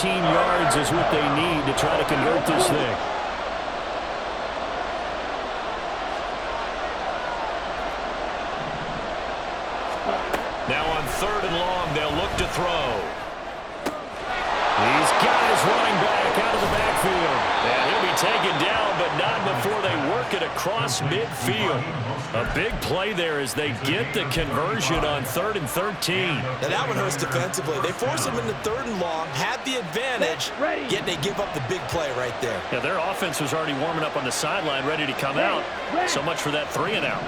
yards is what they need to try to convert this thing. Now on 3rd and long, they'll look to throw. He's got his running back out of the backfield. And he'll be taken down, but not before they work it across midfield. A big play there as they get the conversion on 3rd and 13. Now that one hurts defensively. They force them into 3rd and long, had the advantage, yet they give up the big play right there. Yeah, their offense was already warming up on the sideline, ready to come out. So much for that 3-and-out.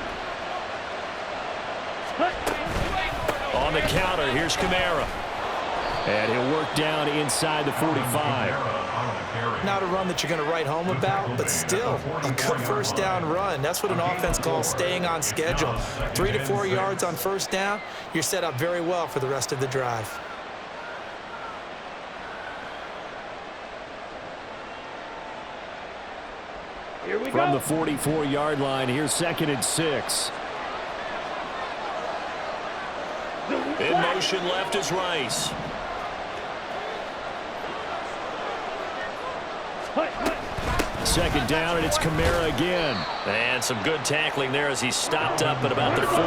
On the counter, here's Kamara. And he'll work down inside the 45. Not a run that you're going to write home about, but still a good first down run. That's what an offense calls staying on schedule. 3 to 4 yards on first down, you're set up very well for the rest of the drive. Here we From go. the 44-yard line, here's 2nd and 6. In motion left is Rice. Second down, and it's Kamara again. And some good tackling there as he stopped up at about the 41.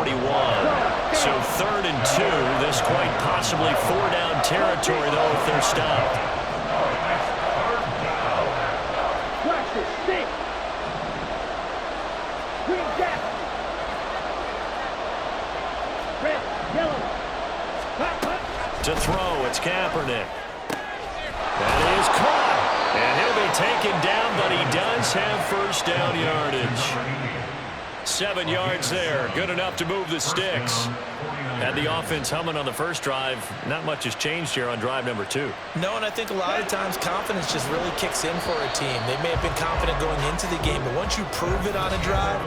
So 3rd and 2. This quite possibly 4-down territory, though, if they're stopped. Watch this, stick. Green jack. Red, yellow. Hot, hot. To throw, it's Kaepernick. That is caught. And he'll be taken down, but he does have first down yardage. 7 yards there. Good enough to move the sticks. Had the offense humming on the first drive. Not much has changed here on drive number 2. No, and I think a lot of times confidence just really kicks in for a team. They may have been confident going into the game, but once you prove it on a drive,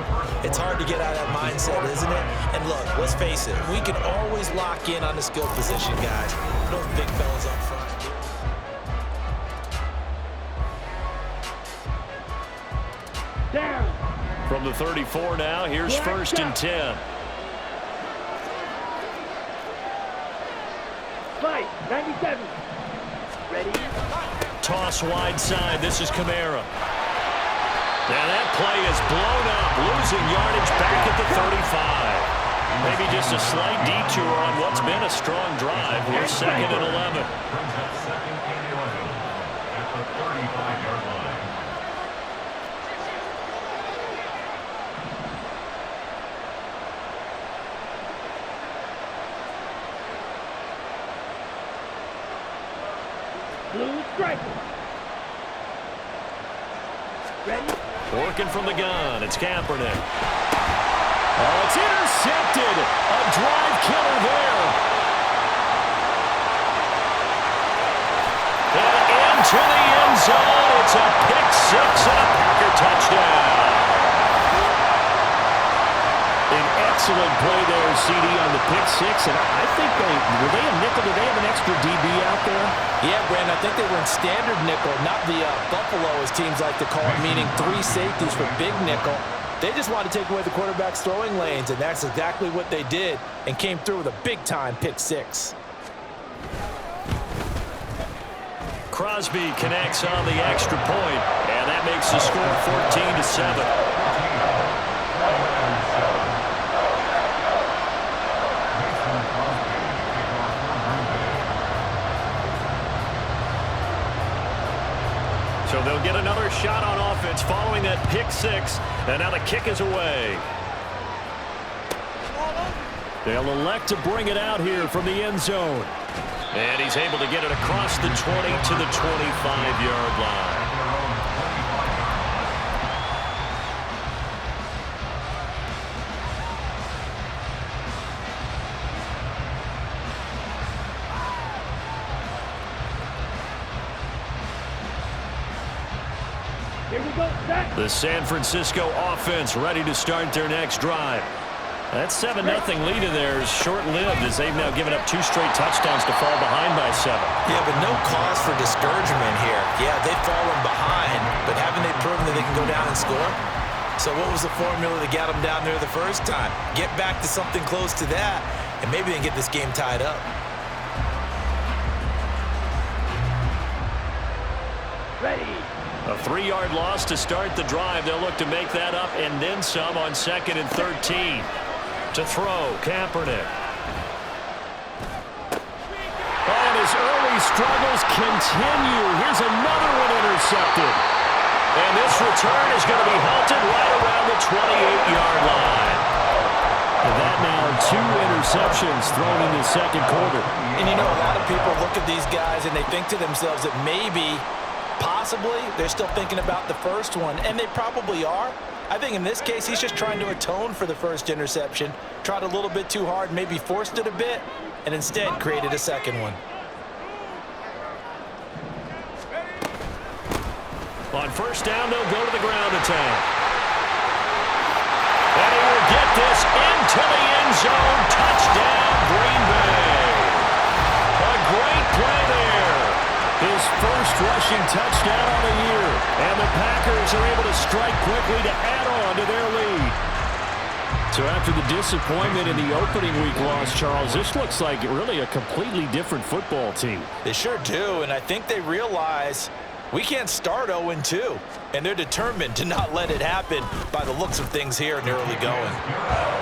it's hard to get out of that mindset, isn't it? And look, let's face it, we can always lock in on the skill position, guys. Those big fellas up front. Down. From the 34 now, here's 1st and 10. Fight. 97. Ready. Toss wide side. This is Kamara. Now that play is blown up, losing yardage back at the 35. Maybe just a slight detour on what's been a strong drive. Here's 2nd and 11. Blue striker. Ready. Working from the gun, it's Kaepernick. Oh, it's intercepted. A drive killer there. And into the end zone. It's a pick 6 and a Packer touchdown. An excellent play there, CD, on the pick 6. And I think were they a nickel? Did they have an extra DB out there? Yeah, Brandon, I think they were in standard nickel, not the Buffalo, as teams like to call it, meaning 3 safeties for big nickel. They just wanted to take away the quarterback's throwing lanes, and that's exactly what they did, and came through with a big-time pick 6. Crosby connects on the extra point, and that makes the score 14-7. So they'll get another shot on offense following that pick 6, and now the kick is away. They'll elect to bring it out here from the end zone. And he's able to get it across the 20 to the 25-yard line. Here we go. Set. The San Francisco offense ready to start their next drive. That 7-0 lead of theirs short-lived as they've now given up 2 straight touchdowns to fall behind by 7. Yeah, but no cause for discouragement here. Yeah, they've fallen behind, but haven't they proven that they can go down and score? So what was the formula that got them down there the first time? Get back to something close to that, and maybe they can get this game tied up. Ready. A 3-yard loss to start the drive. They'll look to make that up and then some on 2nd and 13. To throw, Kaepernick. And his early struggles continue. Here's another one intercepted. And this return is going to be halted right around the 28-yard line. And that now 2 interceptions thrown in the second quarter. And you know, a lot of people look at these guys and they think to themselves that maybe, possibly, they're still thinking about the first one. And they probably are. I think in this case, he's just trying to atone for the first interception. Tried a little bit too hard, maybe forced it a bit, and instead created a second one. On first down, they'll go to the ground attack. And he will get this into the end zone. Touchdown, Green Bay. A great play there. His first rushing touchdown on the year. And the Packers are able to strike quickly to add on to their lead. So after the disappointment in the opening week loss, Charles, this looks like really a completely different football team. They sure do, and I think they realize we can't start 0-2, and they're determined to not let it happen by the looks of things here in the early going.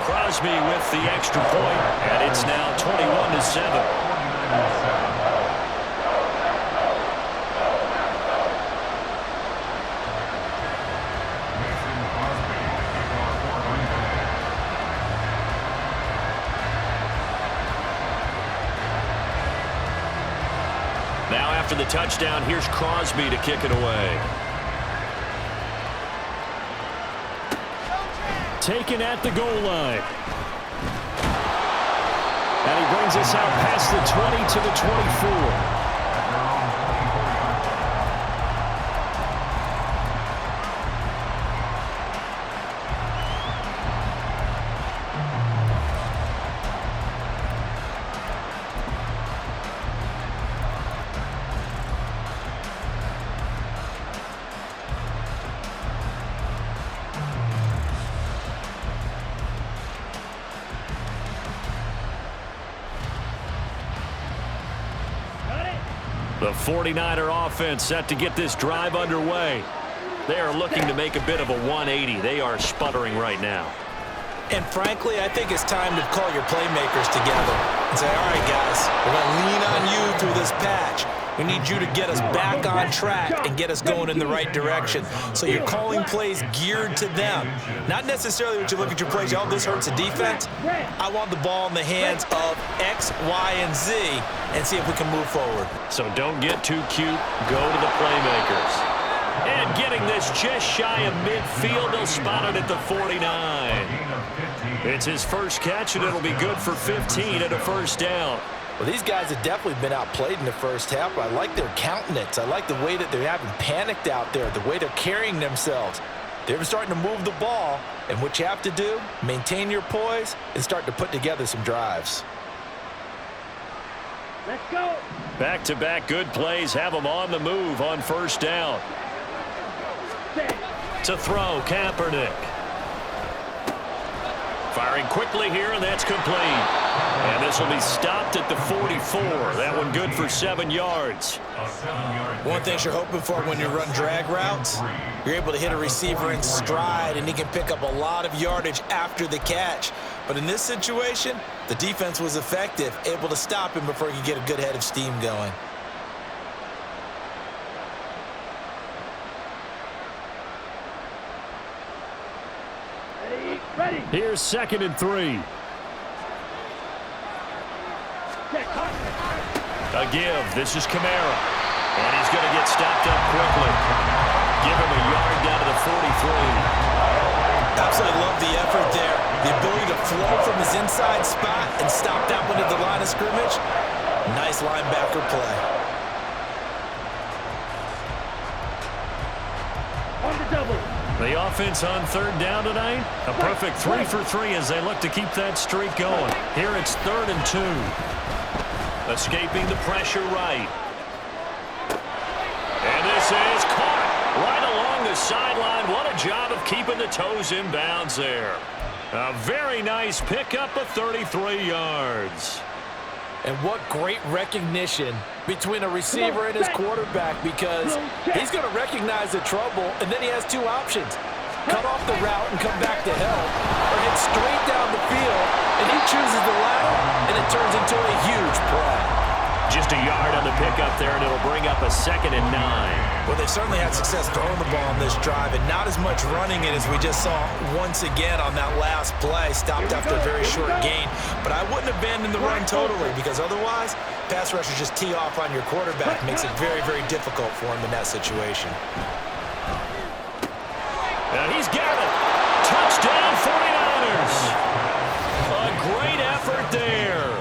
Crosby with the extra point, and it's now 21-7. Now after the touchdown, here's Crosby to kick it away. Taken at the goal line. And he brings us out past the 20 to the 24. The 49er offense set to get this drive underway. They are looking to make a bit of a 180. They are sputtering right now. And frankly, I think it's time to call your playmakers together and say, all right, guys, we're going to lean on you through this patch. We need you to get us back on track and get us going in the right direction. So you're calling plays geared to them. Not necessarily when you look at your plays, oh, this hurts the defense. I want the ball in the hands of X, Y, and Z and see if we can move forward. So don't get too cute. Go to the playmakers. And getting this just shy of midfield, they'll spot it at the 49. It's his first catch, and it'll be good for 15 and a first down. Well, these guys have definitely been outplayed in the first half, but I like their countenance. I like the way that they're having panicked out there, the way they're carrying themselves. They're starting to move the ball, and what you have to do, maintain your poise and start to put together some drives. Let's go. Back-to-back good plays have them on the move on first down. To throw, Kaepernick. Firing quickly here, and that's complete. And this will be stopped at the 44. That one good for 7 yards. One thing you're hoping for when you run drag routes, you're able to hit a receiver in stride, and he can pick up a lot of yardage after the catch. But in this situation, the defense was effective, able to stop him before he could get a good head of steam going. Ready. Here's 2nd and 3. A give. This is Kamara. And he's going to get stopped up quickly. Give him a yard down to the 43. Absolutely love the effort there. The ability to flow from his inside spot and stop that one at the line of scrimmage. Nice linebacker play. On the double. The offense on third down tonight. A perfect 3 for 3 as they look to keep that streak going. Here it's 3rd and 2. Escaping the pressure right. And this is caught right along the sideline. What a job of keeping the toes in bounds there. A very nice pickup of 33 yards. And what great recognition between a receiver and his quarterback because he's going to recognize the trouble, and then he has two options. Cut off the route and come back to help, or hit straight down the field, and he chooses the latter, and it turns into a huge play. Just a yard on the pickup there, and it'll bring up a 2nd and 9. Well, they've certainly had success throwing the ball on this drive, and not as much running it as we just saw once again on that last play. Stopped after a very short gain. But I wouldn't abandon the run totally, because otherwise, pass rushers just tee off on your quarterback. Makes it very, very difficult for him in that situation. And he's got it. Touchdown, 49ers. A great effort there.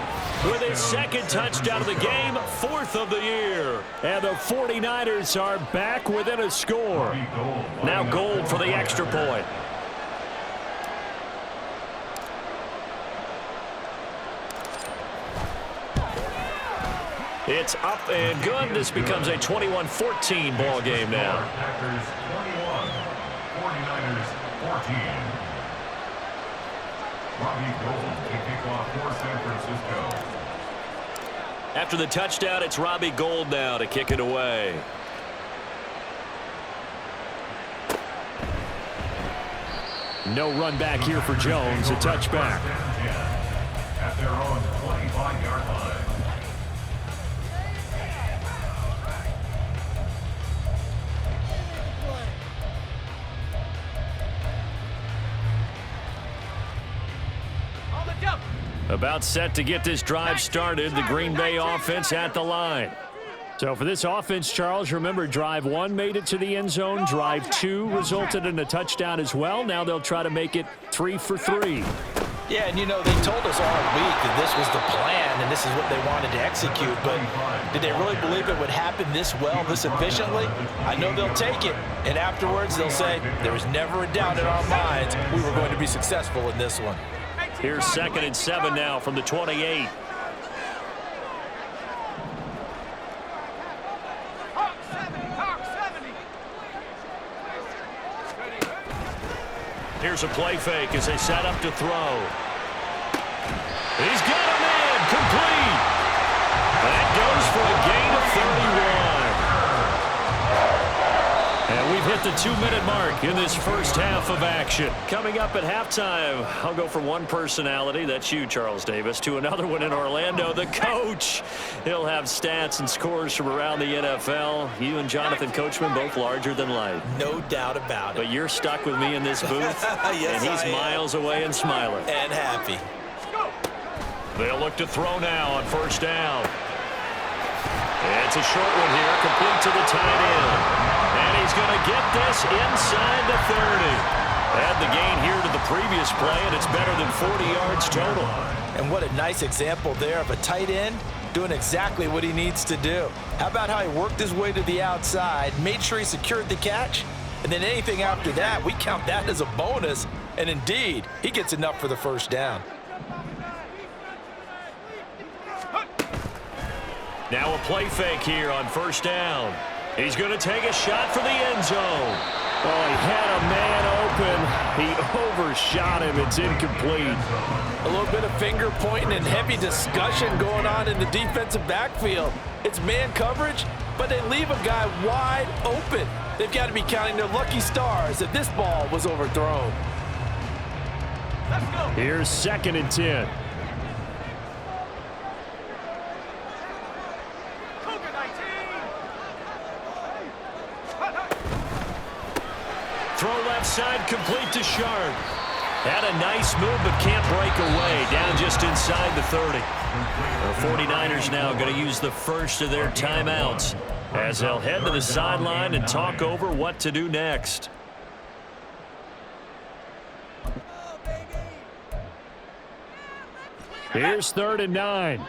With his 2nd touchdown of the game, 4th of the year. And the 49ers are back within a score. Now Gold for the extra point. It's up and good. This becomes a 21-14 ball game now. Packers 21, 49ers 14. Robbie Gold to kick off for San Francisco. After the touchdown, it's Robbie Gold now to kick it away. No run back here for Jones. A touchback. At their own 25-yard line. About set to get this drive started. The Green Bay offense at the line. So for this offense, Charles, remember Drive 1 made it to the end zone. Drive 2 resulted in a touchdown as well. Now they'll try to make it 3 for 3. Yeah, and you know, they told us all week that this was the plan and this is what they wanted to execute, but did they really believe it would happen this well, this efficiently? I know they'll take it, and afterwards they'll say, there was never a doubt in our minds we were going to be successful in this one. Here's 2nd and 7 now from the 28. Here's a play fake as they set up to throw. He's got a man, complete. That goes for a gain of 31. And we've hit the 2-minute mark in this first half of action. Coming up at halftime, I'll go from one personality, that's you, Charles Davis, to another one in Orlando, the coach. He'll have stats and scores from around the NFL. You and Jonathan Coachman both larger than life. No doubt about it. But you're stuck with me in this booth, yes, and he's miles away and smiling. And happy. They'll look to throw now on 1st down. It's a short one here, complete to the tight end. And he's going to get this inside the 30. Add the gain here to the previous play, and it's better than 40 yards total. And what a nice example there of a tight end doing exactly what he needs to do. How about how he worked his way to the outside, made sure he secured the catch, and then anything after that, we count that as a bonus. And indeed, he gets enough for the 1st down. Now a play fake here on 1st down. He's going to take a shot for the end zone. Oh, he had a man open. He overshot him. It's incomplete. A little bit of finger pointing and heavy discussion going on in the defensive backfield. It's man coverage, but they leave a guy wide open. They've got to be counting their lucky stars that this ball was overthrown. Let's go. Here's 2nd and 10. Throw left side, complete to Sharp. Had a nice move, but can't break away. Down just inside the 30. The 49ers now going to use the first of their timeouts as they'll head to the sideline and talk over what to do next. Here's 3rd and 9.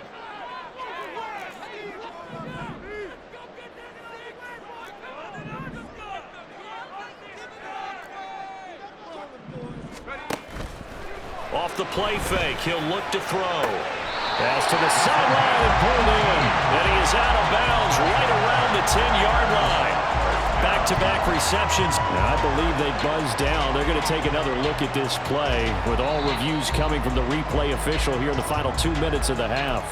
Off the play fake, he'll look to throw. Pass to the sideline and pulled in. And he is out of bounds right around the 10-yard line. Back-to-back receptions. I believe they buzzed down. They're going to take another look at this play with all reviews coming from the replay official here in the final 2 minutes of the half.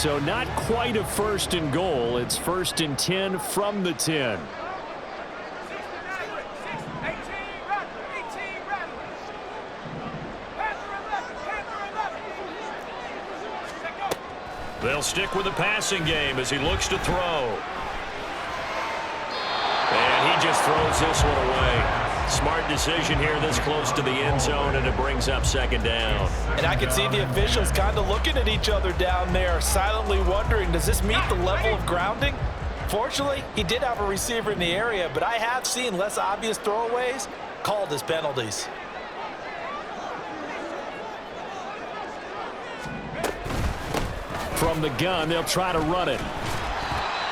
So not quite a 1st and goal. It's 1st and 10 from the 10. They'll stick with the passing game as he looks to throw. And he just throws this one away. Smart decision here this close to the end zone, and it brings up 2nd down. And I can see the officials kind of looking at each other down there, silently wondering, does this meet the level of grounding? Fortunately, he did have a receiver in the area, but I have seen less obvious throwaways called as penalties. From the gun, they'll try to run it.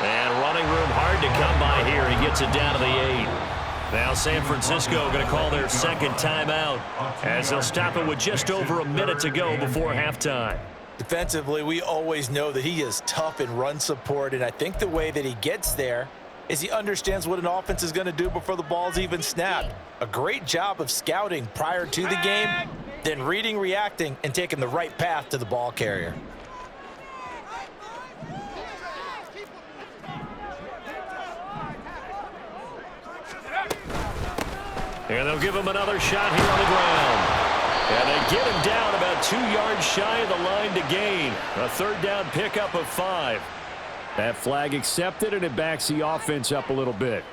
And running room hard to come by here. He gets it down to the 8. Now San Francisco going to call their 2nd timeout as they'll stop it with just over a minute to go before halftime. Defensively, we always know that he is tough in run support, and I think the way that he gets there is he understands what an offense is going to do before the ball's even snapped. A great job of scouting prior to the game, then reading, reacting, and taking the right path to the ball carrier. And they'll give him another shot here on the ground. And they get him down about 2 yards shy of the line to gain. A 3rd down pickup of 5. That flag accepted, and it backs the offense up a little bit.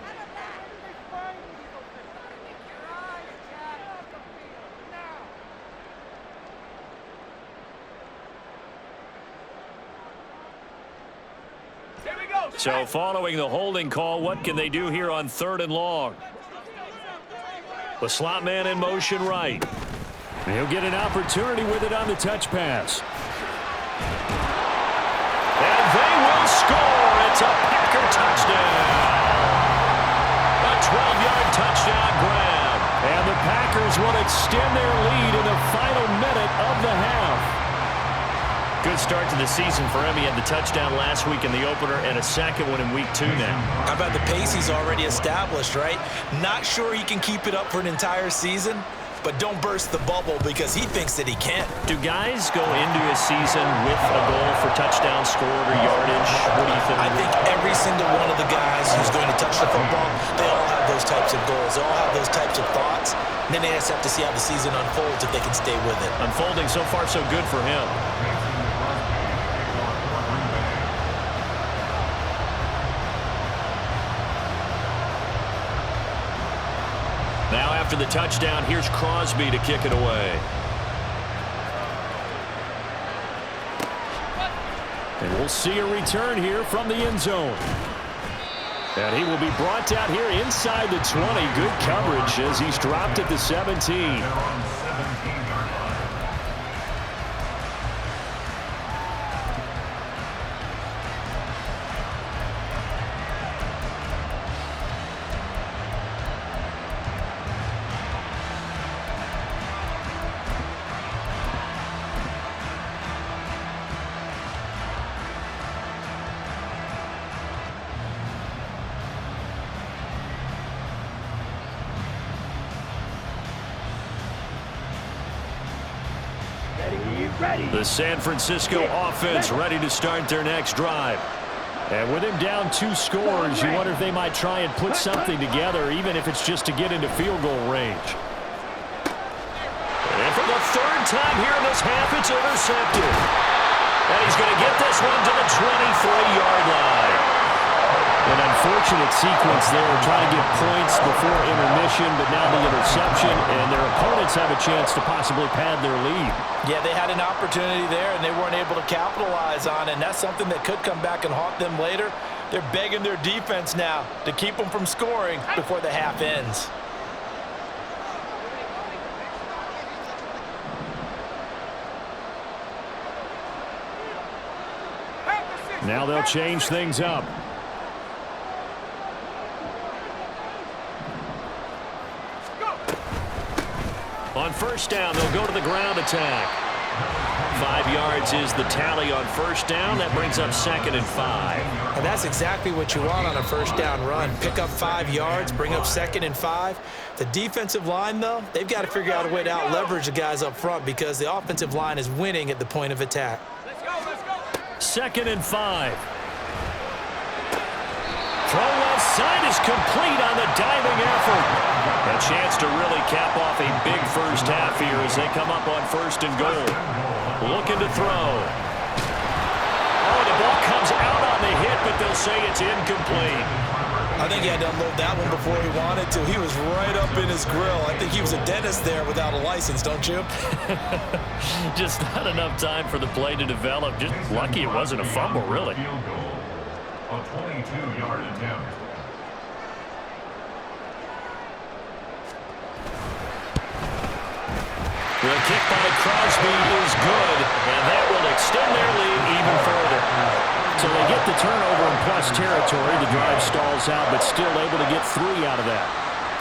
So following the holding call, what can they do here on 3rd and long? The slot man in motion right. And he'll get an opportunity with it on the touch pass. And they will score. It's a Packer touchdown. A 12-yard touchdown grab. And the Packers will extend their lead in the final minute of the half. Good start to the season for him. He had the touchdown last week in the opener and a 2nd one in week 2 now. How about the pace he's already established, right? Not sure he can keep it up for an entire season, but don't burst the bubble because he thinks that he can. Do guys go into a season with a goal for touchdown scored or yardage? What do you think? I think every single one of the guys who's going to touch the football, they all have those types of goals. They all have those types of thoughts. And then they just have to see how the season unfolds if they can stay with it. Unfolding so far so good for him. Now after the touchdown, here's Crosby to kick it away. And we'll see a return here from the end zone. And he will be brought down here inside the 20. Good coverage as he's dropped at the 17. The San Francisco offense ready to start their next drive. And with him down 2 scores, you wonder if they might try and put something together, even if it's just to get into field goal range. And for the 3rd time here in this half, it's intercepted. And he's going to get this one to the 23-yard line. An unfortunate sequence there, trying to get points before intermission, but now the interception, and their opponents have a chance to possibly pad their lead. Yeah, they had an opportunity there, and they weren't able to capitalize on it, and that's something that could come back and haunt them later. They're begging their defense now to keep them from scoring before the half ends. Now they'll change things up. On 1st down, they'll go to the ground attack. 5 yards is the tally on 1st down. That brings up 2nd and 5. And that's exactly what you want on a 1st down run. Pick up 5 yards, bring up 2nd and 5. The defensive line, though, they've got to figure out a way to out-leverage the guys up front because the offensive line is winning at the point of attack. Let's go, let's go. 2nd and 5. Throw left side is complete on the diving effort. A chance to really cap off a big first half here as they come up on 1st and goal. Looking to throw. Oh, the ball comes out on the hit, but they'll say it's incomplete. I think he had to unload that one before he wanted to. He was right up in his grill. I think he was a dentist there without a license, don't you? Just not enough time for the play to develop. Just lucky it wasn't a fumble, really. Field goal. A 22-yard attempt. The kick by Crosby is good, and that will extend their lead even further. So they get the turnover in plus territory. The drive stalls out, but still able to get 3 out of that.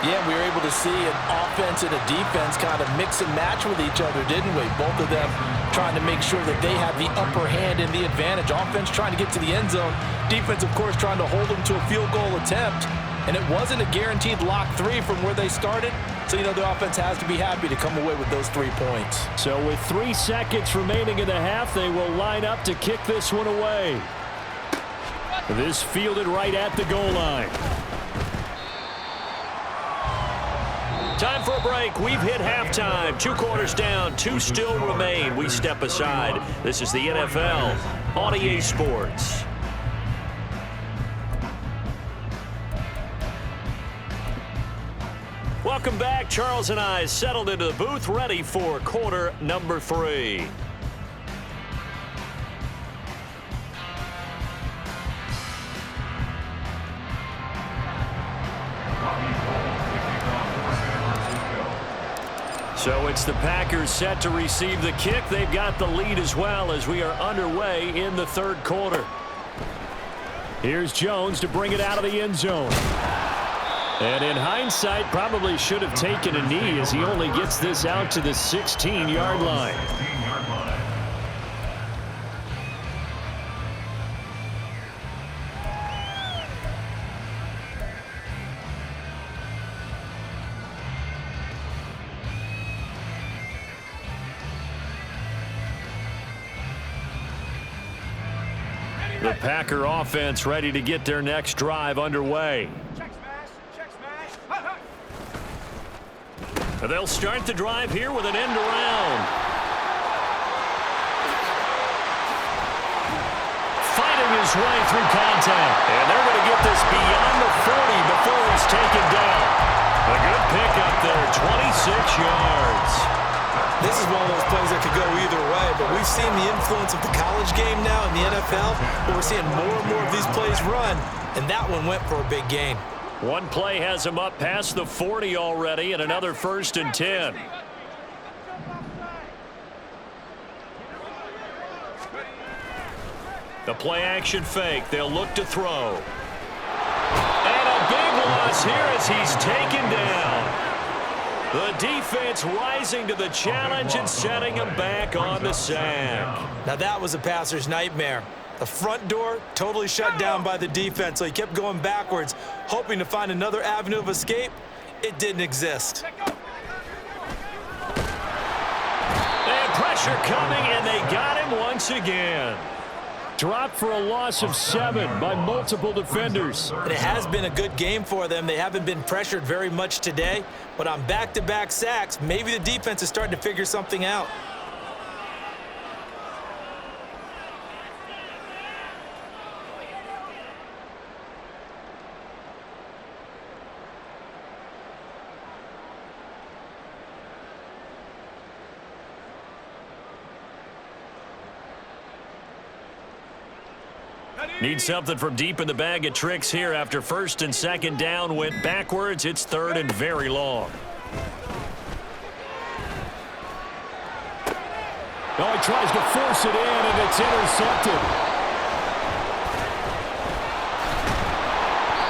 Yeah, we were able to see an offense and a defense kind of mix and match with each other, didn't we? Both of them trying to make sure that they have the upper hand and the advantage. Offense trying to get to the end zone. Defense, of course, trying to hold them to a field goal attempt. And it wasn't a guaranteed lock 3 from where they started. So, you know, the offense has to be happy to come away with those 3 points. So with 3 seconds remaining in the half, they will line up to kick this one away. This fielded right at the goal line. Time for a break. We've hit halftime. 2 quarters down, 2 still remain. We step aside. This is the NFL on EA Sports. Welcome back. Charles and I settled into the booth, ready for quarter number 3. So it's the Packers set to receive the kick. They've got the lead as well as we are underway in the 3rd quarter. Here's Jones to bring it out of the end zone. And in hindsight, probably should have taken a knee as he only gets this out to the 16-yard line. The Packer offense ready to get their next drive underway. Check smash. They'll start the drive here with an end around. Fighting his way through contact. And they're going to get this beyond the 40 before he's taken down. A good pickup there, 26 yards. This is one of those plays that could go either way, but we've seen the influence of the college game now in the NFL, where we're seeing more and more of these plays run, and that one went for a big gain. One play has him up past the 40 already, and another 1st and 10. The play action fake. They'll look to throw. And a big loss here as he's taken down. The defense rising to the challenge and setting him back on the sack. Now that was a passer's nightmare. The front door totally shut down by the defense, so he kept going backwards, hoping to find another avenue of escape. It didn't exist. And pressure coming, and they got him once again. Dropped for a loss of 7 by multiple defenders. And it has been a good game for them. They haven't been pressured very much today, but on back-to-back sacks, maybe the defense is starting to figure something out. Need something from deep in the bag of tricks here after 1st and 2nd down went backwards. It's 3rd and very long. Oh, he tries to force it in, and it's intercepted.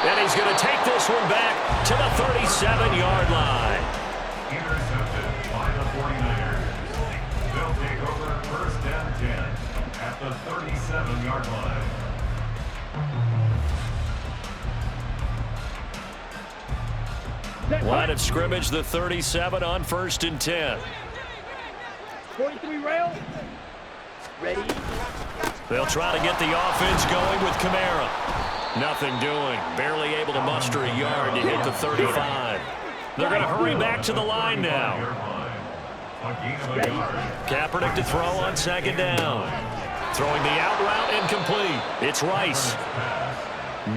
And he's going to take this one back to the 37-yard line. Intercepted by the 49ers. They'll take over 1st and 10 at the 37-yard line. Line of scrimmage, the 37 on 1st and 10. 43 rail. Ready. They'll try to get the offense going with Kamara. Nothing doing. Barely able to muster a yard to hit the 35. They're going to hurry back to the line now. Kaepernick to throw on second down. Throwing the out route incomplete. It's Rice.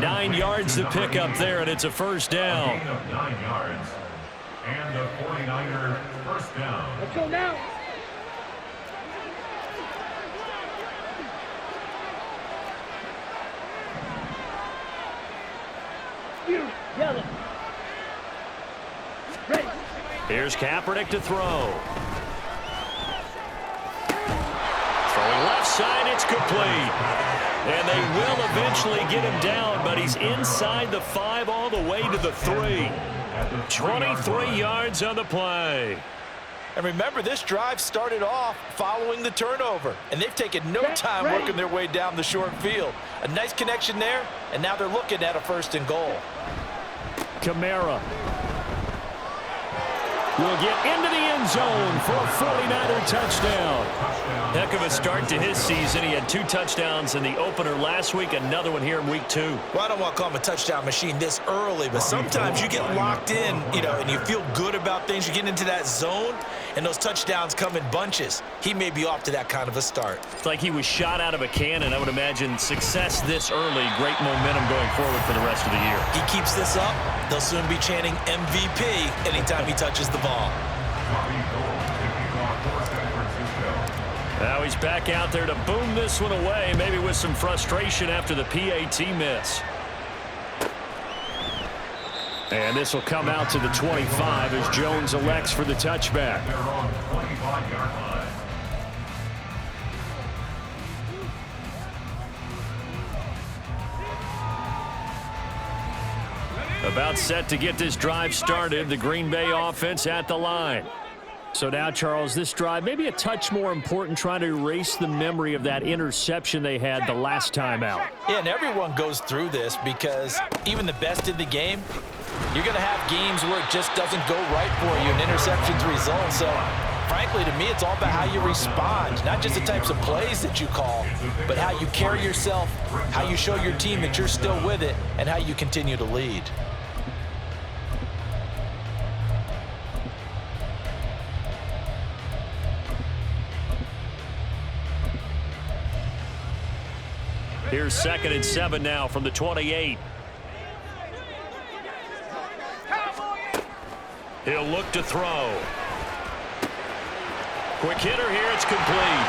9 yards to pick up there, and it's a first down. 9 yards. And the 49er first down. Let's go now. Yellow. Ready. Here's Kaepernick to throw. Throwing left side, it's complete. And they will eventually get him down, but he's inside the 5 all the way to the 3. 23 yards on the play. And remember, this drive started off following the turnover, and they've taken no time working their way down the short field. A nice connection there, and now they're looking at a 1st and goal. Kamara will get into the end zone for a 49er touchdown. Heck of a start to his season. He had 2 touchdowns in the opener last week, another one here in week 2. Well, I don't want to call him a touchdown machine this early, but sometimes you get locked in, and you feel good about things. You get into that zone, and those touchdowns come in bunches. He may be off to that kind of a start. It's like he was shot out of a cannon. I would imagine success this early, great momentum going forward for the rest of the year. He keeps this up, they'll soon be chanting MVP anytime he touches the ball. Now he's back out there to boom this one away, maybe with some frustration after the PAT miss. And this will come out to the 25 as Jones elects for the touchback. About set to get this drive started, the Green Bay offense at the line. So now, Charles, this drive maybe a touch more important, trying to erase the memory of that interception they had the last time out. Yeah, and everyone goes through this because even the best in the game, you're going to have games where it just doesn't go right for you, and interceptions result. So, frankly, to me, it's all about how you respond, not just the types of plays that you call, but how you carry yourself, how you show your team that you're still with it, and how you continue to lead. Here's 2nd and 7 now from the 28. He'll look to throw. Quick hitter here, it's complete.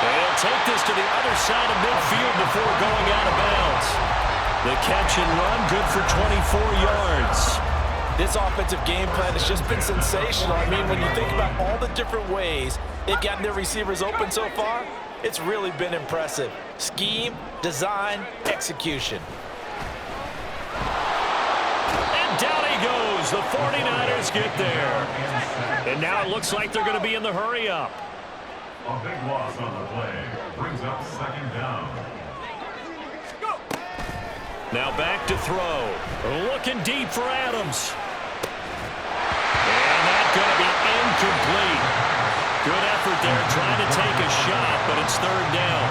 And he'll take this to the other side of midfield before going out of bounds. The catch and run, good for 24 yards. This offensive game plan has just been sensational. I mean, when you think about all the different ways they've gotten their receivers open so far, it's really been impressive. Scheme, design, execution. And down he goes. The 49ers get there. And now it looks like they're going to be in the hurry-up. A big loss on the play brings up 2nd down. Now back to throw. Looking deep for Adams. And that's going to be incomplete. Good effort there, trying to take a shot, but it's 3rd down.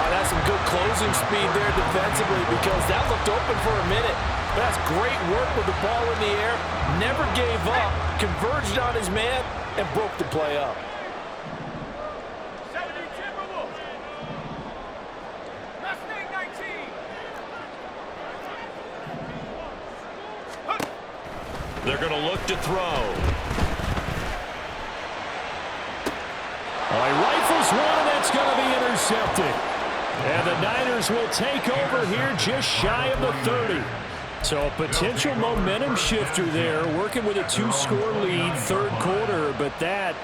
That's some good closing speed there defensively because that looked open for a minute. But that's great work with the ball in the air. Never gave up, converged on his man, and broke the play up. 70 Timberwolves. Mustang 19. They're going to look to throw. He rifles one, and that's going to be intercepted. And the Niners will take over here just shy of the 30. So a potential momentum shifter there, working with a 2-score lead, 3rd quarter, but that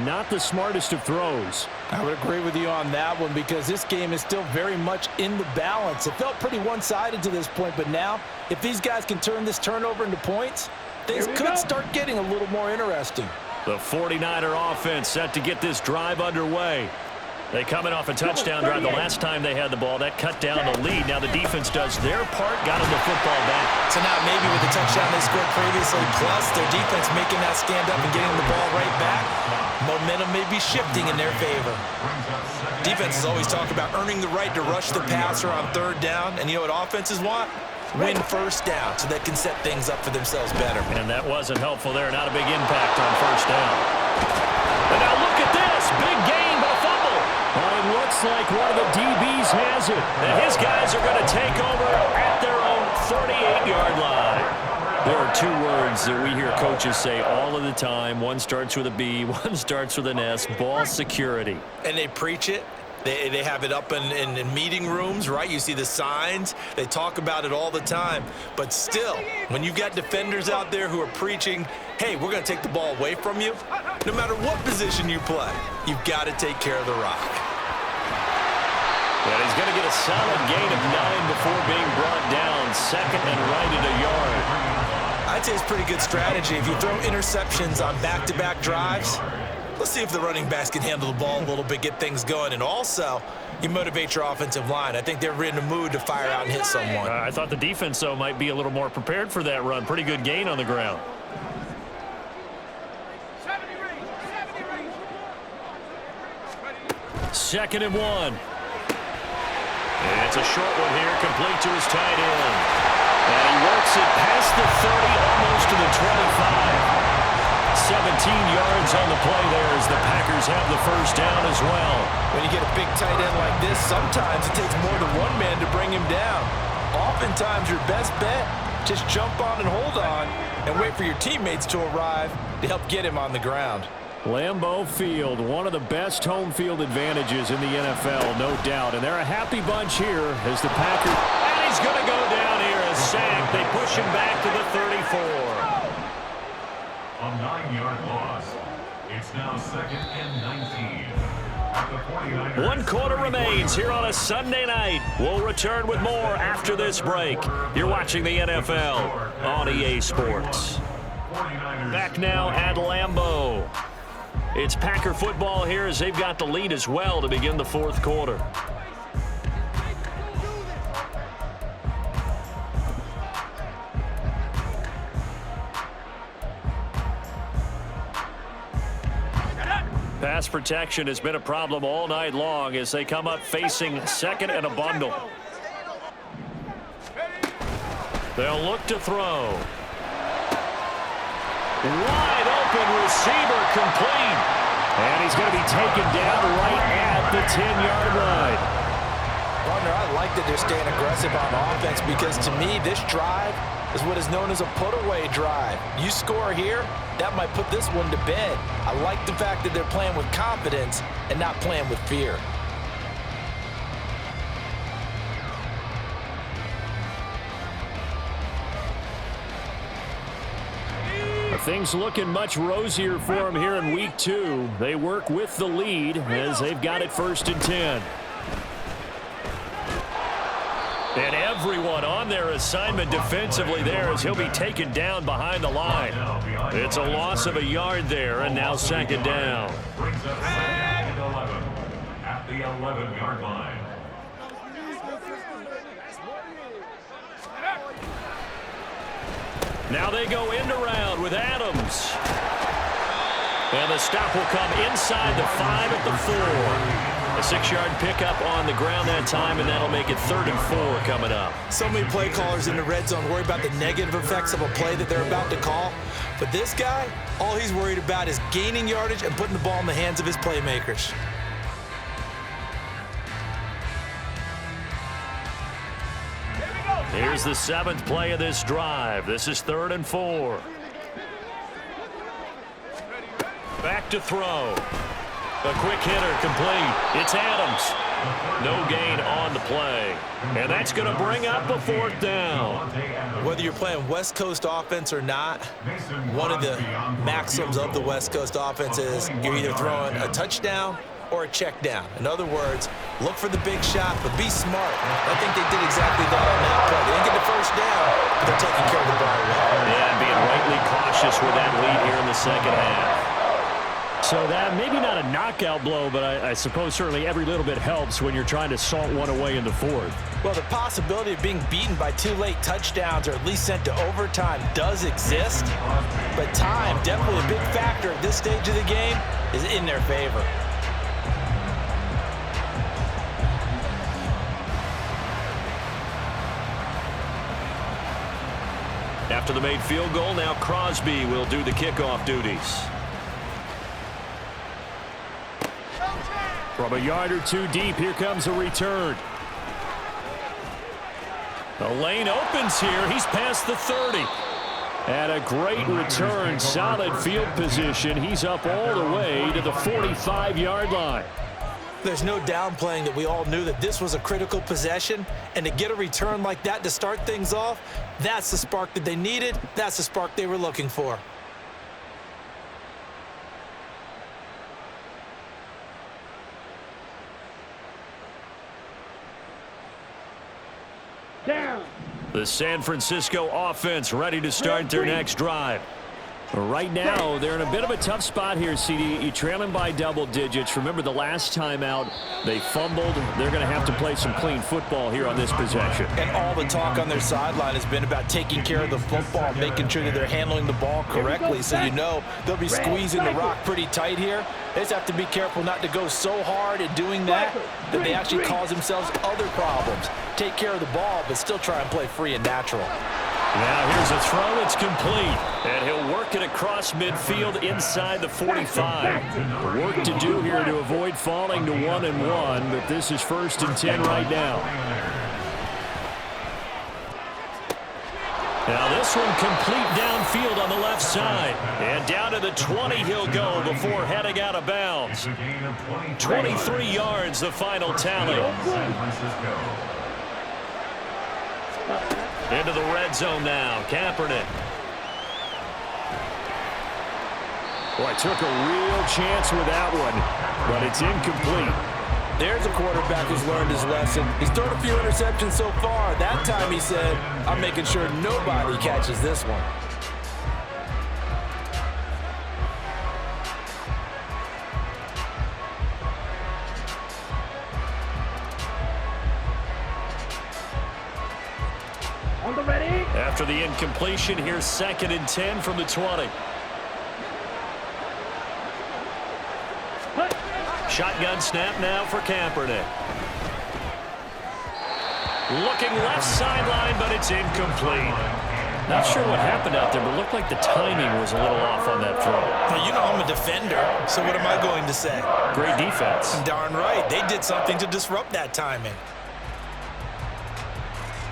not the smartest of throws. I would agree with you on that one because this game is still very much in the balance. It felt pretty one-sided to this point, but now if these guys can turn this turnover into points, things could start getting a little more interesting. The 49er offense set to get this drive underway. They coming off a touchdown drive the last time they had the ball. That cut down the lead. Now the defense does their part, got them the football back. So now maybe with the touchdown they scored previously, plus their defense making that stand up and getting the ball right back, momentum may be shifting in their favor. Defenses always talk about earning the right to rush the passer on third down, and you know what offenses want? Win first down so they can set things up for themselves better. And that wasn't helpful there. Not a big impact on first down. And now look at this. Big gain, but a fumble. Well, it looks like one of the DBs has it. And his guys are going to take over at their own 38-yard line. There are two words that we hear coaches say all of the time. One starts with a B, one starts with an S, ball security. And they preach it. They have it up in meeting rooms, right? You see the signs. They talk about it all the time. But still, when you've got defenders out there who are preaching, hey, we're going to take the ball away from you, no matter what position you play, you've got to take care of the rock. And he's going to get a solid gain of 9 before being brought down. Second and right at a yard. I'd say it's pretty good strategy. If you throw interceptions on back-to-back drives, let's see if the running backs can handle the ball a little bit, get things going. And also, you motivate your offensive line. I think they're in the mood to fire out and hit someone. I thought the defense, though, might be a little more prepared for that run. Pretty good gain on the ground. Second and 1. And it's a short one here, complete to his tight end. And he works it past the 30, almost to the 25. 17 yards on the play there as the Packers have the first down as well. When you get a big tight end like this, sometimes it takes more than one man to bring him down. Oftentimes your best bet, just jump on and hold on and wait for your teammates to arrive to help get him on the ground. Lambeau Field, one of the best home field advantages in the NFL, no doubt. And they're a happy bunch here as the Packers... And he's going to go down here, a sack. They push him back to the 34. A 9-yard loss. It's now second and 19. At the 49ers. 1 quarter remains here on a Sunday night. We'll return with more after this break. You're watching the NFL on EA Sports. Back now at Lambeau. It's Packer football here as they've got the lead as well to begin the fourth quarter. Pass protection has been a problem all night long as they come up facing second and a bundle. They'll look to throw. Wide open receiver complete. And he's going to be taken down right at the 10-yard line. Partner, I like that they're staying aggressive on offense because to me this drive is what is known as a put-away drive. You score here, that might put this one to bed. I like the fact that they're playing with confidence and not playing with fear. Things looking much rosier for them here in week 2. They work with the lead as they've got it first and 10. And everyone on their assignment defensively there as he'll be taken down behind the line. It's a loss of a yard there, and now second down. Brings up second and 11 at the 11-yard line. Now they go end around with Adams. And the stop will come inside the 5 at the 4. A 6-yard pickup on the ground that time, and that'll make it 3rd and 4 coming up. So many play callers in the red zone worry about the negative effects of a play that they're about to call. But this guy, all he's worried about is gaining yardage and putting the ball in the hands of his playmakers. Here's the 7th play of this drive. This is 3rd and 4. Back to throw. A quick hitter complete. It's Adams. No gain on the play. And that's going to bring up a 4th down. Whether you're playing West Coast offense or not, one of the maxims of the West Coast offense is you're either throwing a touchdown or a check down. In other words, look for the big shot, but be smart. I think they did exactly that on that play. They didn't get the first down, but they're taking care of the ball well. Yeah, and being rightly cautious with that lead here in the second half. So that maybe not a knockout blow, but I suppose certainly every little bit helps when you're trying to salt one away in the fourth. Well, the possibility of being beaten by 2 late touchdowns or at least sent to overtime does exist, but time, definitely a big factor at this stage of the game, is in their favor. After the made field goal, now Crosby will do the kickoff duties. From a yard or two deep, here comes a return. The lane opens here. He's past the 30. And a great return, solid field position. He's up all the way to the 45-yard line. There's no downplaying that we all knew that this was a critical possession, and to get a return like that to start things off, that's the spark that they needed. That's the spark they were looking for. Down. The San Francisco offense ready to start their next drive. Right now, they're in a bit of a tough spot here, CD. You're trailing by double digits. Remember the last time out, they fumbled. They're going to have to play some clean football here on this possession. And all the talk on their sideline has been about taking care of the football, making sure that they're handling the ball correctly. So you know they'll be squeezing the rock pretty tight here. They just have to be careful not to go so hard at doing that they actually cause themselves other problems. Take care of the ball, but still try and play free and natural. Now here's a throw. It's complete. And he'll work it across midfield inside the 45. Work to do here to avoid falling to 1-1, but this is 1st and 10 right now. Now this one complete downfield on the left side. And down to the 20 he'll go before heading out of bounds. 23 yards the final tally. Into the red zone now. Kaepernick. Boy, took a real chance with that one, but it's incomplete. There's a quarterback who's learned his lesson. He's thrown a few interceptions so far. That time he said, I'm making sure nobody catches this one. On the ready. After the incompletion, here's 2nd and 10 from the 20. Shotgun snap now for Kaepernick. Looking left sideline, but it's incomplete. Not sure what happened out there, but it looked like the timing was a little off on that throw. Well, you know I'm a defender, so what am I going to say? Great defense. Darn right. They did something to disrupt that timing.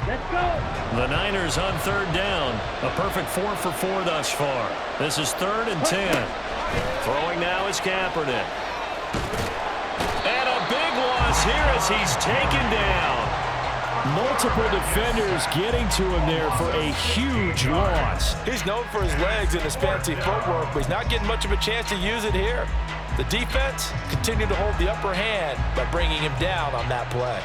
Let's go. The Niners on 3rd down. A perfect 4 for 4 thus far. This is 3rd and 10. Throwing now is Kaepernick. And a big loss here as he's taken down. Multiple defenders getting to him there for a huge loss. He's known for his legs and his fancy footwork, but he's not getting much of a chance to use it here. The defense continued to hold the upper hand by bringing him down on that play.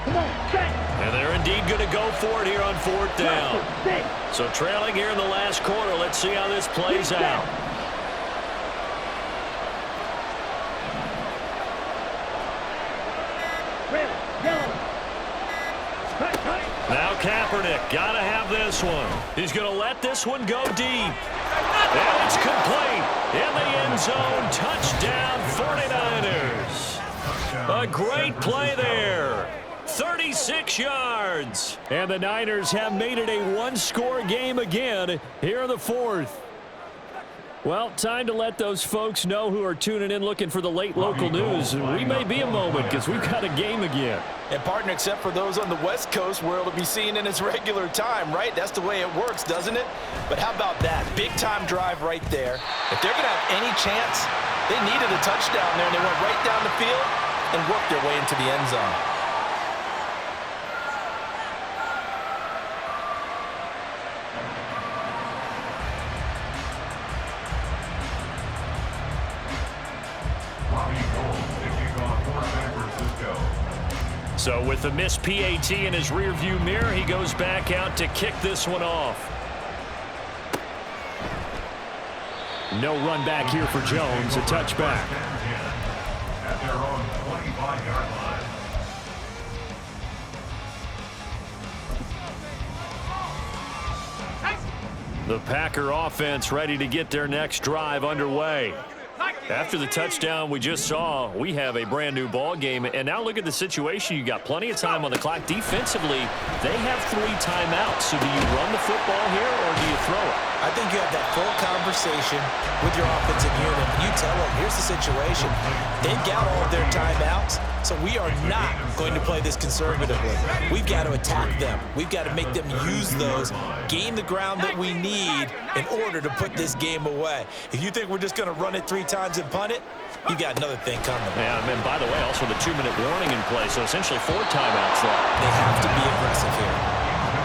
Come on, set. And they're indeed going to go for it here on 4th down. So trailing here in the last quarter. Let's see how this plays out. Now Kaepernick, got to have this one. He's going to let this one go deep. And it's complete. In the end zone, touchdown 49ers. A great play there. 36 yards. And the Niners have made it a one-score game again here in the 4th. Well, time to let those folks know who are tuning in looking for the late local news. We may be a moment because we've got a game again. And, partner, except for those on the West Coast where it'll be seen in its regular time, right? That's the way it works, doesn't it? But how about that? Big-time drive right there. If they're going to have any chance, they needed a touchdown there, and they went right down the field and worked their way into the end zone. So with the missed PAT in his rearview mirror, he goes back out to kick this one off. No run back here for Jones, a touchback. At their own 25-yard line. The Packer offense ready to get their next drive underway. After the touchdown we just saw, we have a brand new ball game. And now look at the situation. You got plenty of time on the clock. Defensively, they have 3 timeouts. So do you run the football here or do you throw it? I think you have that full conversation with your offensive unit. You tell them, here's the situation. They've got all of their timeouts, so we are not going to play this conservatively. We've got to attack them. We've got to make them use those, gain the ground that we need in order to put this game away. If you think we're just going to run it 3 times and punt it, you got another thing coming. Yeah, and by the way, also the 2-minute warning in play, so essentially 4 timeouts left. They have to be aggressive here.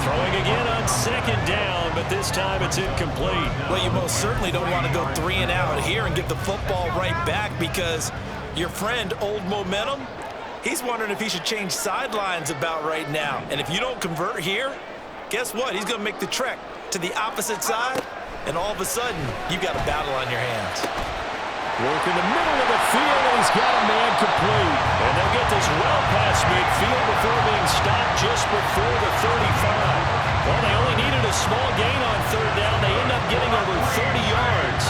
Throwing again on 2nd down, but this time it's incomplete. Well, you most certainly don't want to go 3 and out here and give the football right back because your friend, Old Momentum, he's wondering if he should change sidelines about right now. And if you don't convert here, guess what? He's going to make the trek to the opposite side, and all of a sudden, you've got a battle on your hands. Work in the middle of the field, and he's got a man complete. And they'll get this well past midfield before being stopped just before the 35. Well, they only needed a small gain on 3rd down. They end up getting over 30 yards.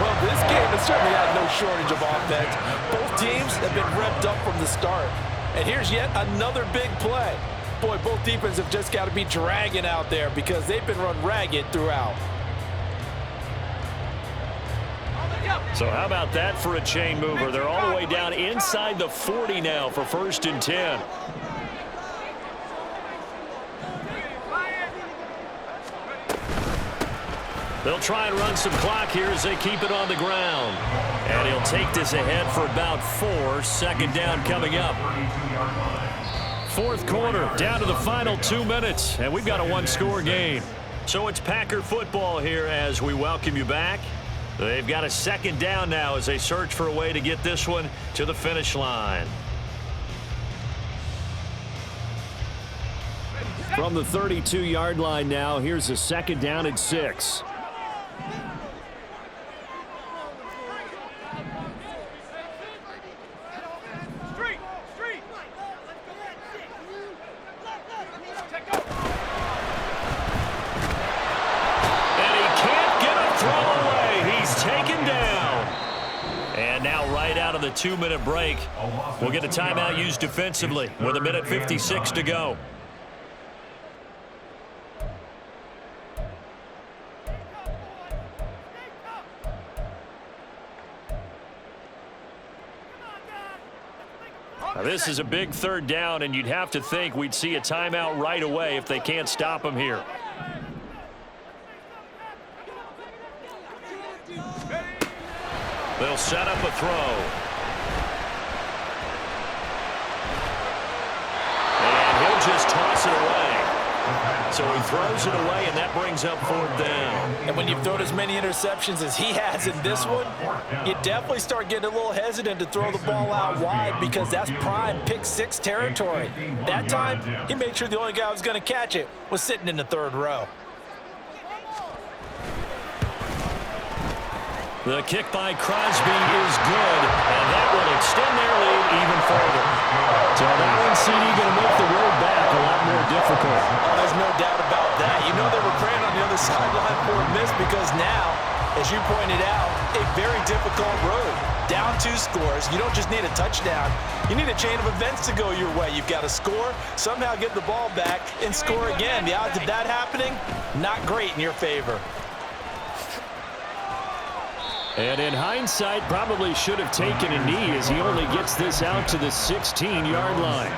Well, this game has certainly had no shortage of offense. Both teams have been revved up from the start. And here's yet another big play. Boy, both defenses have just got to be dragging out there because they've been run ragged throughout. So how about that for a chain mover? They're all the way down inside the 40 now for 1st and 10. They'll try and run some clock here as they keep it on the ground. And he'll take this ahead for about 4. 2nd down coming up. 4th quarter, down to the final 2 minutes. And we've got a 1-score game. So it's Packer football here as we welcome you back. They've got a 2nd down now as they search for a way to get this one to the finish line. From the 32-yard line now, here's a 2nd down and 6. Out of the 2-minute break, we'll get a timeout used defensively with 1:56 to go. Now, this is a big 3rd down, and you'd have to think we'd see a timeout right away if they can't stop them here. They'll set up a throw. And he'll just toss it away. So he throws it away, and that brings up 4th down. And when you've thrown as many interceptions as he has in this one, you definitely start getting a little hesitant to throw the ball out wide because that's prime pick 6 territory. That time, he made sure the only guy who was going to catch it was sitting in the 3rd row. The kick by Crosby is good, and that will extend their lead even further. So that one CD going to make the road back a lot more difficult. Oh, there's no doubt about that. You know they were praying on the other sideline for a miss because now, as you pointed out, a very difficult road. Down 2 scores. You don't just need a touchdown. You need a chain of events to go your way. You've got to score, somehow get the ball back, and score again. The odds of that happening, not great in your favor. And in hindsight, probably should have taken a knee as he only gets this out to the 16-yard line.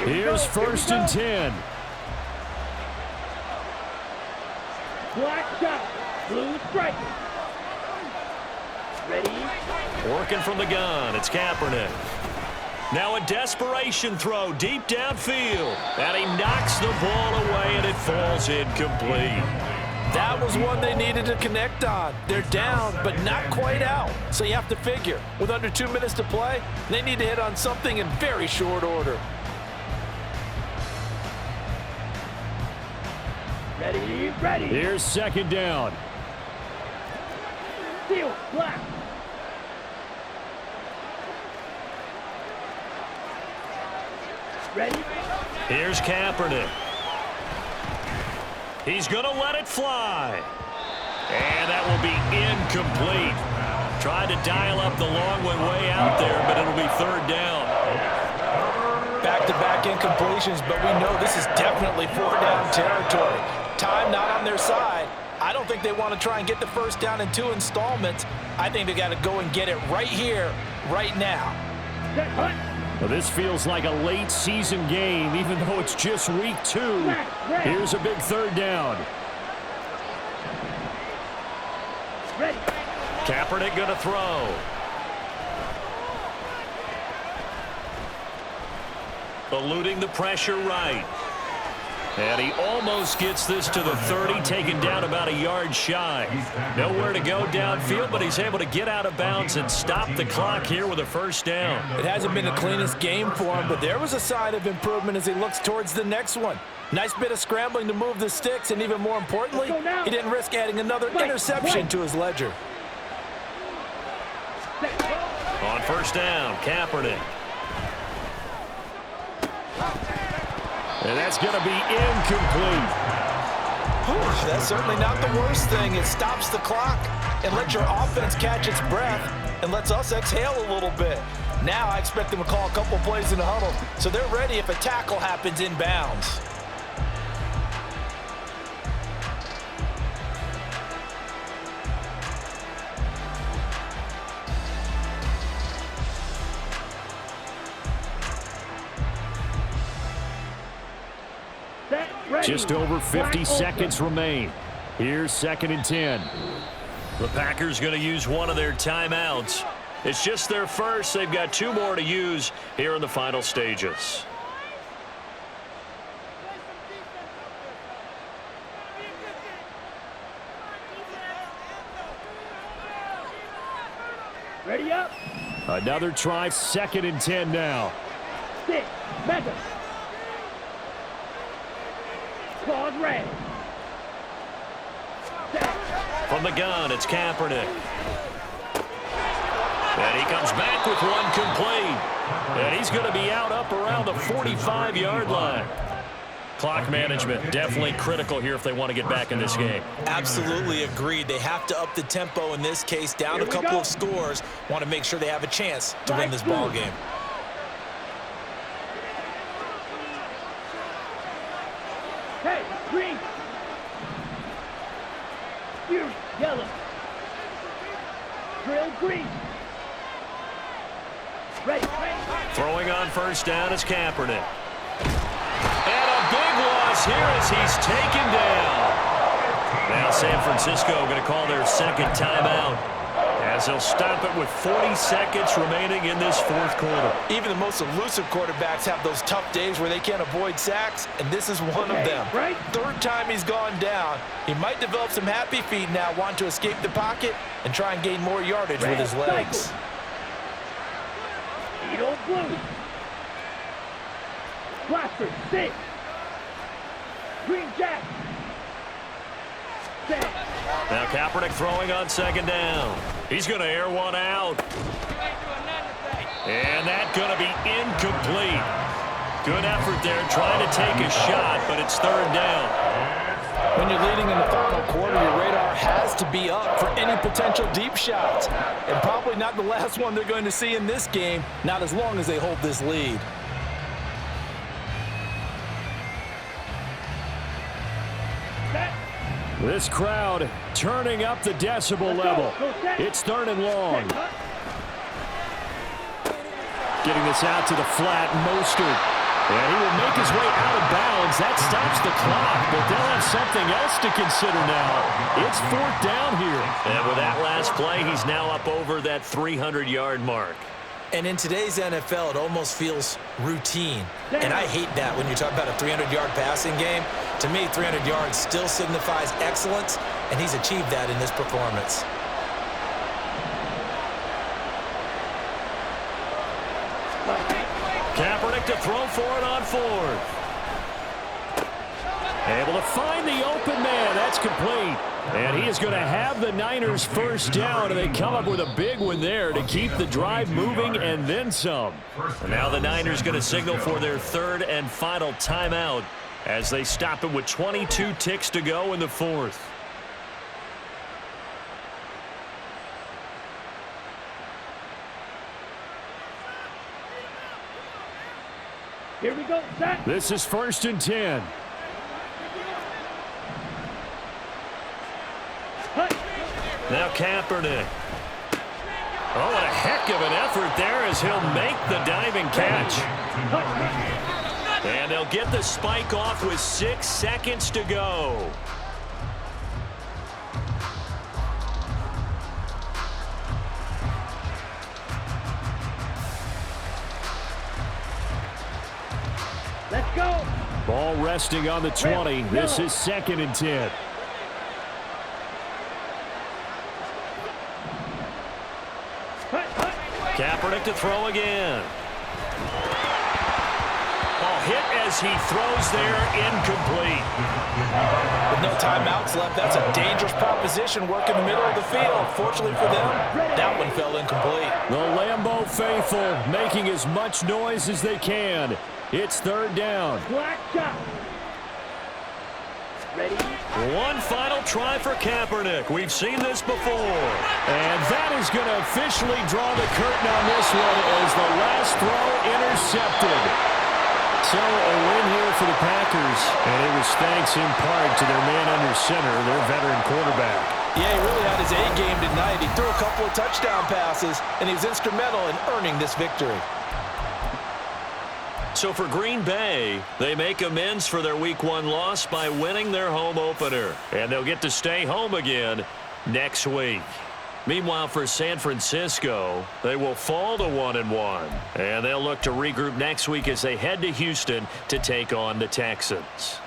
Here's 1st and 10. Black shot. Blue strike. Ready? Working from the gun. It's Kaepernick. Now a desperation throw deep downfield. And he knocks the ball away, and it falls incomplete. That was one they needed to connect on. They're down, but not quite out. So you have to figure, with under 2 minutes to play, they need to hit on something in very short order. Ready, ready. Here's second down. Seal, black. Ready. Here's Kaepernick. He's going to let it fly. And that will be incomplete. Tried to dial up the long one way out there, but it'll be third down. Back-to-back incompletions, but we know this is definitely four-down territory. Time not on their side. I don't think they want to try and get the first down in 2 installments. I think they got to go and get it right here, right now. Set, hunt. Well, this feels like a late season game, even though it's just week 2. Here's a big third down. Ready. Kaepernick going to throw. Eluding the pressure right. And he almost gets this to the 30, taken down about a yard shy. Nowhere to go downfield, but he's able to get out of bounds and stop the clock here with a first down. It hasn't been the cleanest game for him, but there was a sign of improvement as he looks towards the next one. Nice bit of scrambling to move the sticks, and even more importantly, he didn't risk adding another interception to his ledger. On first down, Kaepernick. And that's going to be incomplete. That's certainly not the worst thing. It stops the clock and lets your offense catch its breath and lets us exhale a little bit. Now I expect them to call a couple plays in the huddle, so they're ready if a tackle happens inbounds. Just over 50 seconds remain. Here's second and 10. The Packers going to use one of their timeouts. It's just their first. They've got 2 more to use here in the final stages. Ready up. Another try, second and 10 now. 6, Mega. Claws ready. From the gun, it's Kaepernick. And he comes back with one complete. And he's going to be out up around the 45-yard line. Clock management definitely critical here if they want to get back in this game. Absolutely agreed. They have to up the tempo in this case, down a couple of scores. Want to make sure they have a chance to win this ball game. Hey, green. Fury, yellow. Drill, green. Ready. Throwing on first down is Kaepernick. And a big loss here as he's taken down. Now San Francisco going to call their second timeout, as they'll stop it with 40 seconds remaining in this fourth quarter. Even the most elusive quarterbacks have those tough days where they can't avoid sacks, and this is one of them. Right. Third time he's gone down. He might develop some happy feet now, want to escape the pocket and try and gain more yardage with his legs. Edo blue. Blaster, 6. Green jack. 7. Now Kaepernick throwing on second down. He's going to air one out. And that's going to be incomplete. Good effort there trying to take a shot, but it's third down. When you're leading in the final quarter, your radar has to be up for any potential deep shots. And probably not the last one they're going to see in this game, not as long as they hold this lead. This crowd turning up the decibel level. It's third and long. Getting this out to the flat, Mostert. And he will make his way out of bounds. That stops the clock, but they'll have something else to consider now. It's fourth down here. And with that last play, he's now up over that 300-yard mark. And in today's NFL, it almost feels routine. And I hate that when you talk about a 300-yard passing game. To me, 300 yards still signifies excellence, and he's achieved that in this performance. Kaepernick to throw for it on fourth. Able to find the open man. That's complete. And he is going to have the Niners first down, and they come up with a big one there to keep the drive moving and then some. And now the Niners going to signal for their third and final timeout as they stop it with 22 ticks to go in the fourth. Here we go, set. This is 1st and 10. Hut. Now Kaepernick. Oh, what a heck of an effort there as he'll make the diving catch. And they'll get the spike off with 6 seconds to go. Let's go. Ball resting on the 20. This is 2nd and 10. Hut, hut. Kaepernick to throw again. Ball hit as he throws there, incomplete. With no timeouts left, that's a dangerous proposition working the middle of the field. Fortunately for them, that one fell incomplete. The Lambeau faithful making as much noise as they can. It's 3rd down. Black shot. Ready? One final try for Kaepernick. We've seen this before. And that is going to officially draw the curtain on this one as the last throw intercepted. So a win here for the Packers, and it was thanks in part to their man under center, their veteran quarterback. Yeah, he really had his A game tonight. He threw a couple of touchdown passes, and he was instrumental in earning this victory. So for Green Bay, they make amends for their Week 1 loss by winning their home opener. And they'll get to stay home again next week. Meanwhile, for San Francisco, they will fall to 1-1. And they'll look to regroup next week as they head to Houston to take on the Texans.